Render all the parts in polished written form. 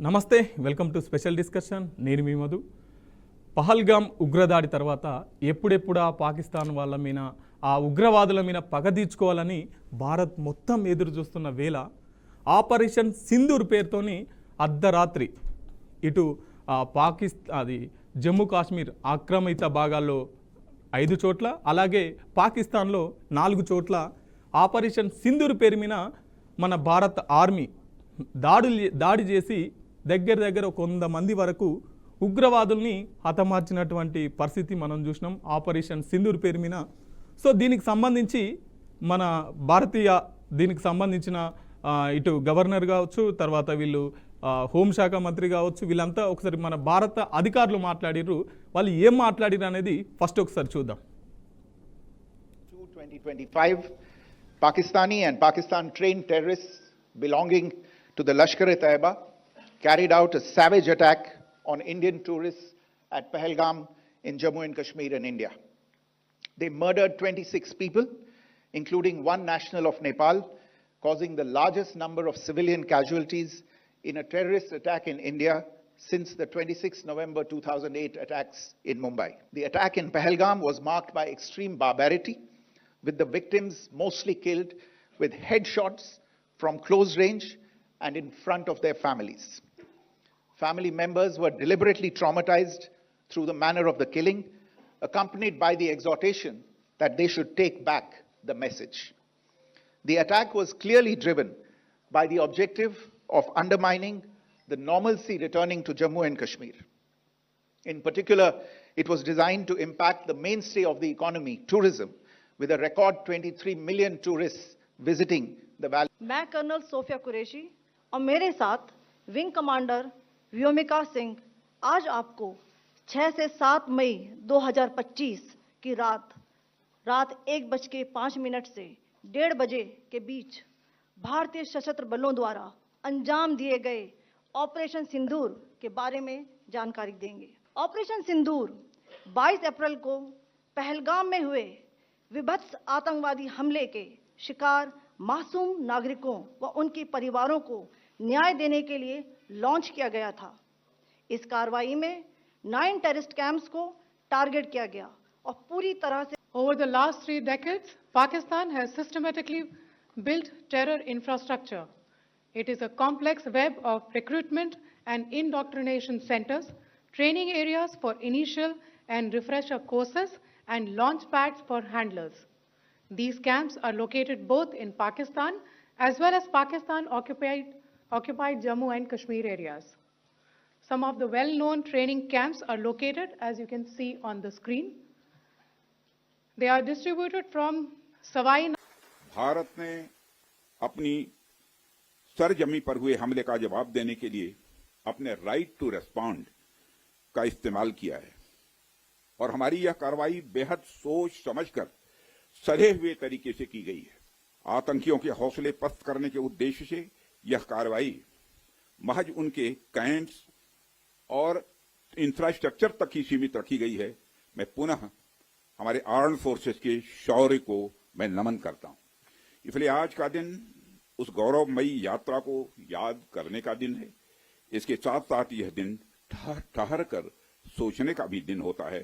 నమస్తే, welcome to special discussion. నేను మీ మధు. పహల్గామ్ ఉగ్రదాడి తర్వాత ఎప్పుడెప్పుడా పాకిస్తాన్ వాళ్ళ మీద ఆ ఉగ్రవాదుల మీద పగ తీర్చుకోవాలని భారత్ మొత్తం ఎదురు చూస్తున్న వేళ ఆపరేషన్ సింధూర్ పేరుతోని అర్ధరాత్రి ఇటు అది జమ్మూ కాశ్మీర్ ఆక్రమిత భాగాల్లో 5 చోట్ల, అలాగే పాకిస్తాన్లో 4 చోట్ల ఆపరేషన్ సింధూర్ పేరు మీద మన భారత ఆర్మీ దాడి చేసి దగ్గర 100 మంది వరకు ఉగ్రవాదుల్ని హతమార్చినటువంటి పరిస్థితి మనం చూసినాం ఆపరేషన్ సింధూర్ పేరు మీద. సో దీనికి సంబంధించి మన దీనికి సంబంధించిన ఇటు గవర్నర్ కావచ్చు, తర్వాత వీళ్ళు హోంశాఖ మంత్రి కావచ్చు, వీళ్ళంతా ఒకసారి మన భారత అధికారులు మాట్లాడిర్రు. వాళ్ళు ఏం మాట్లాడిరు అనేది ఫస్ట్ ఒకసారి చూద్దాం. 2025 Pakistani and Pakistan trained terrorists belonging to the Lashkar-e-Taiba carried out a savage attack on Indian tourists at Pahalgam in Jammu and Kashmir in India. They murdered 26 people, including one national of Nepal, causing the largest number of civilian casualties in a terrorist attack in India since the 26 November 2008 attacks in Mumbai. The attack in Pahalgam was marked by extreme barbarity, with the victims mostly killed with headshots from close range and in front of their families. Family members were deliberately traumatized through the manner of the killing, accompanied by the exhortation that they should take back the message. The attack was clearly driven by the objective of undermining the normalcy returning to Jammu and Kashmir. In particular, it was designed to impact the mainstay of the economy, tourism, with a record 23 million tourists visiting the valley. मैं colonel Sophia Qureshi और मेरे साथ wing commander Vyomika Singh आज आपको 6 से 7 मई 2025 की रात 1:05 से 1:30 बजे के बीच भारतीय सशस्त्र बलों द्वारा अंजाम दिए गए ऑपरेशन सिंदूर के बारे में जानकारी देंगे। ऑपरेशन सिंदूर 22 अप्रैल को पहलगाम में हुए विभत्स आतंकवादी हमले के शिकार मासूम नागरिकों व उनके परिवारों को न्याय देने के लिए लॉन्च किया गया था। इस कार्रवाई में 9 टेररिस्ट कैंप्स को टारगेट किया गया और पूरी तरह से Over the last 3 decades, Pakistan has systematically built terror infrastructure. It is a complex web of recruitment and indoctrination centers, training areas for initial and refresher courses, and launch pads for handlers. These camps are located both in Pakistan as well as Pakistan occupied Jammu and Kashmir areas. Some of the well-known training camps are located, as you can see on the screen. They are distributed from Savai. Bharat ने अपनी सरजमी पर हुए हमले का जवाब देने के लिए अपने राइट टू रेस्पॉन्ड का इस्तेमाल किया है और हमारी यह कार्रवाई बेहद सोच समझकर सधे हुए तरीके से की गई है। आतंकियों के हौसले पस्त करने के उद्देश्य से यह कार्रवाई महज उनके कैंप्स और इंफ्रास्ट्रक्चर तक ही सीमित रखी गई है। मैं पुनः हमारे आर्म्ड फोर्सेस के शौर्य को मैं नमन करता हूं। इसलिए आज का दिन उस गौरवमयी यात्रा को याद करने का दिन है। इसके साथ साथ यह दिन ठहर कर सोचने का भी दिन होता है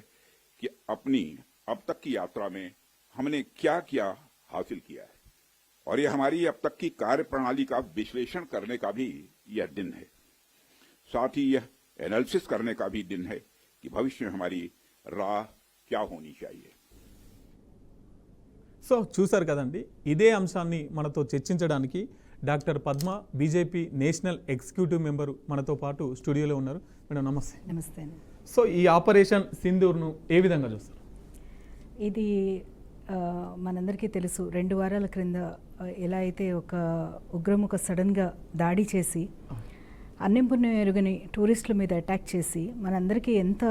कि अपनी अब तक की यात्रा में हमने क्या क्या हासिल किया है और यह हमारी अब तक की कार्य प्रणाली का विश्लेषण करने का भी यह दिन है। साथ ही यह एनालिसिस करने का भी दिन है कि भविष्य में हमारी राह क्या होनी चाहिए। సో చూసారు కదండి, ఇదే అంశాన్ని మనతో చర్చించడానికి doctor Padma, BJP national executive member మనతో పాటు స్టూడియోలో ఉన్నారు. మేడం నమస్తే. నమస్తే. సో ఈ ఆపరేషన్ సింధూర్ను ఏ విధంగా చూస్తారు? ఇది మనందరికీ తెలుసు, 2 వారాల క్రింద ఎలా అయితే ఒక ఉగ్రముఖ సడన్గా దాడి చేసి అన్నెంపుణ్యం ఎరుగని టూరిస్టుల మీద అటాక్ చేసి మనందరికీ ఎంత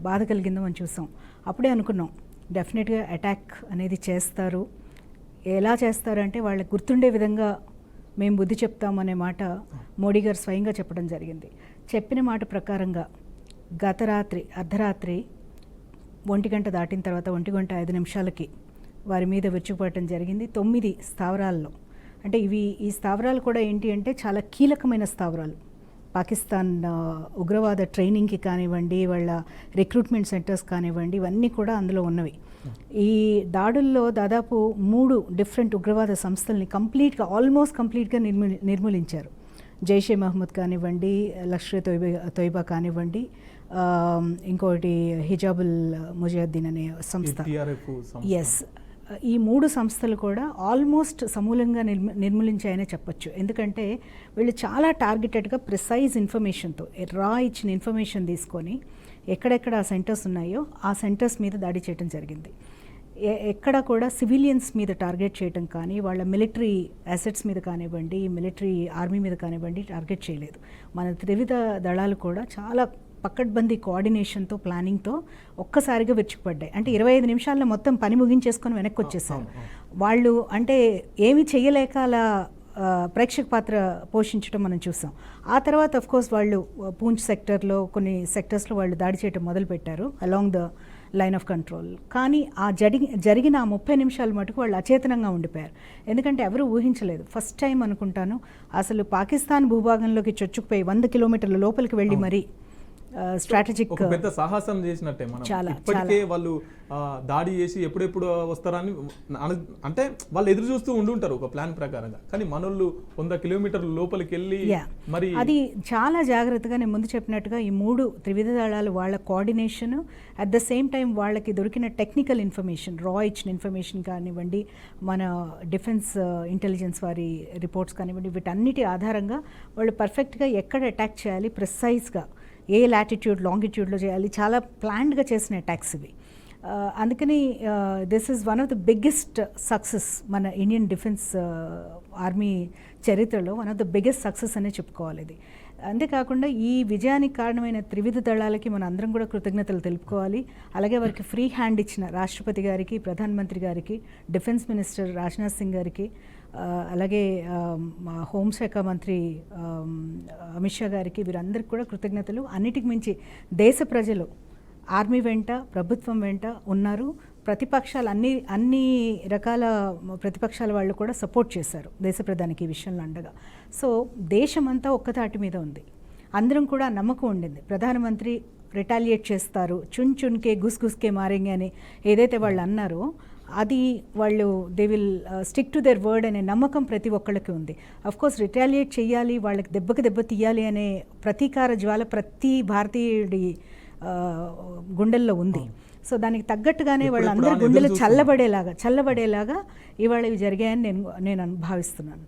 బాధ కలిగిందో మనం చూసాం. అప్పుడే అనుకున్నాం డెఫినెట్గా అటాక్ అనేది చేస్తారు. ఎలా చేస్తారంటే వాళ్ళకి గుర్తుండే విధంగా మేము బుద్ధి చెప్తామనే మాట మోడీ గారు స్వయంగా చెప్పడం జరిగింది. చెప్పిన మాట ప్రకారంగా గత రాత్రి అర్ధరాత్రి 1 గంట దాటిన తర్వాత 1 గంట 5 నిమిషాలకి వారి మీద విరుచుకుపడటం జరిగింది 9 స్థావరాల్లో. అంటే ఈ స్థావరాలు కూడా ఏంటి అంటే చాలా కీలకమైన స్థావరాలు. పాకిస్తాన్ ఉగ్రవాద ట్రైనింగ్కి కానివ్వండి, వాళ్ళ రిక్రూట్మెంట్ సెంటర్స్ కానివ్వండి, ఇవన్నీ కూడా అందులో ఉన్నవి. ఈ దాడుల్లో దాదాపు 3 డిఫరెంట్ ఉగ్రవాద సంస్థల్ని ఆల్మోస్ట్ కంప్లీట్గా నిర్మూలించారు. జైషే మహమ్మద్ కానివ్వండి, లష్కర్ తోయిబా కానివ్వండి, ఇంకోటి హిజాబుల్ ముజాహిద్దీన్ అనే సంస్థ. ఎస్, ఈ 3 సంస్థలు కూడా ఆల్మోస్ట్ సమూలంగా నిర్మూలించాయనే చెప్పొచ్చు. ఎందుకంటే వీళ్ళు చాలా టార్గెటెడ్గా ప్రిసైజ్ ఇన్ఫర్మేషన్తో ఇచ్చిన ఇన్ఫర్మేషన్ తీసుకొని ఎక్కడెక్కడ ఆ సెంటర్స్ ఉన్నాయో ఆ సెంటర్స్ మీద దాడి చేయడం జరిగింది. ఎక్కడ కూడా సివిలియన్స్ మీద టార్గెట్ చేయడం కానీ, వాళ్ళ మిలిటరీ అసెట్స్ మీద కానివ్వండి, మిలిటరీ ఆర్మీ మీద కానివ్వండి టార్గెట్ చేయలేదు. మన త్రివిధ దళాలు కూడా చాలా పక్కడ్బందీ కోఆర్డినేషన్తో, ప్లానింగ్తో ఒక్కసారిగా విరుచుకుపడ్డాయి. అంటే 25 నిమిషాల్లో మొత్తం పని ముగించేసుకొని వెనక్కి వచ్చేసారు వాళ్ళు. అంటే ఏమీ చెయ్యలేక అలా ప్రేక్షక పాత్ర పోషించడం మనం చూసాం. ఆ తర్వాత అఫ్కోర్స్ వాళ్ళు పూంచ్ సెక్టర్లో, కొన్ని సెక్టర్స్లో వాళ్ళు దాడి చేయడం మొదలుపెట్టారు along the line of control. కానీ ఆ జరిగిన ఆ 30 నిమిషాల మటుకు వాళ్ళు అచేతనంగా ఉండిపోయారు. ఎందుకంటే ఎవరు ఊహించలేదు. ఫస్ట్ టైం అనుకుంటాను అసలు పాకిస్తాన్ భూభాగంలోకి చొచ్చుకుపోయి 100 కిలోమీటర్ల లోపలికి వెళ్ళి మరీ స్ట్రాటజిక్ పెద్ద సాహసం చేసినట్టే. మనం ఇప్పటికే వాళ్ళు దాడి చేసి ఎప్పుడెప్పుడు వస్తారని అంటే వాళ్ళు ఎదురు చూస్తూ ఉండుంటారు ఒక ప్లాన్ ప్రకారంగా. కానీ మనోళ్ళు 100 కిలోమీటర్ల లోపలికి వెళ్ళి మరి అది చాలా జాగ్రత్తగా, నేను ముందు చెప్పినట్టుగా ఈ 3 త్రివిధ దళాలు వాళ్ళ coordination, at the same time వాళ్ళకి దొరికిన టెక్నికల్ ఇన్ఫర్మేషన్, ఇచ్చిన ఇన్ఫర్మేషన్ కానివ్వండి, మన డిఫెన్స్ ఇంటెలిజెన్స్ వారి రిపోర్ట్స్ కానివ్వండి, వీటన్నిటి ఆధారంగా వాళ్ళు పర్ఫెక్ట్గా ఎక్కడ అటాక్ చేయాలి, ప్రిసైజ్గా ఏ లాటిట్యూడ్ లాంగిట్యూడ్లో చేయాలి, చాలా ప్లాన్డ్గా చేసిన అటాక్స్ ఇవి. అందుకని this is one of the biggest success మన ఇండియన్ డిఫెన్స్ ఆర్మీ చరిత్రలో, one of the biggest success అనే చెప్పుకోవాలి ఇది. అంతేకాకుండా ఈ విజయానికి కారణమైన త్రివిధ దళాలకి మన అందరం కూడా కృతజ్ఞతలు తెలుపుకోవాలి. అలాగే వారికి ఫ్రీ హ్యాండ్ ఇచ్చిన రాష్ట్రపతి గారికి, ప్రధానమంత్రి గారికి, డిఫెన్స్ మినిస్టర్ రాజ్నాథ్ సింగ్ గారికి, అలాగే హోంశాఖ మంత్రి అమిత్ షా గారికి, వీరందరికీ కూడా కృతజ్ఞతలు. అన్నిటికి మించి దేశ ప్రజలు ఆర్మీ వెంట, ప్రభుత్వం వెంట ఉన్నారు. ప్రతిపక్షాలు అన్ని రకాల ప్రతిపక్షాల వాళ్ళు కూడా సపోర్ట్ చేశారు దేశ ప్రధానికి ఈ విషయంలో అండగా. సో దేశమంతా ఒక్కతాటి మీద ఉంది. అందరం కూడా నమ్మకం ఉండింది ప్రధానమంత్రి రిటాలియేట్ చేస్తారు, చున్కే గుస్కే మారేంగే అని ఏదైతే వాళ్ళు అన్నారో అది వాళ్ళు they will stick to their word అనే నమ్మకం ప్రతి ఒక్కళ్ళకి ఉంది. అఫ్కోర్స్ రిటాలియేట్ చేయాలి, వాళ్ళకి దెబ్బ తీయాలి అనే ప్రతీకార జ్వాల ప్రతి భారతీయుడి గుండెల్లో ఉంది. సో దానికి తగ్గట్టుగానే వాళ్ళందరి గుండెలు చల్లబడేలాగా ఇవాళ ఇవి జరిగాయని నేను భావిస్తున్నాను.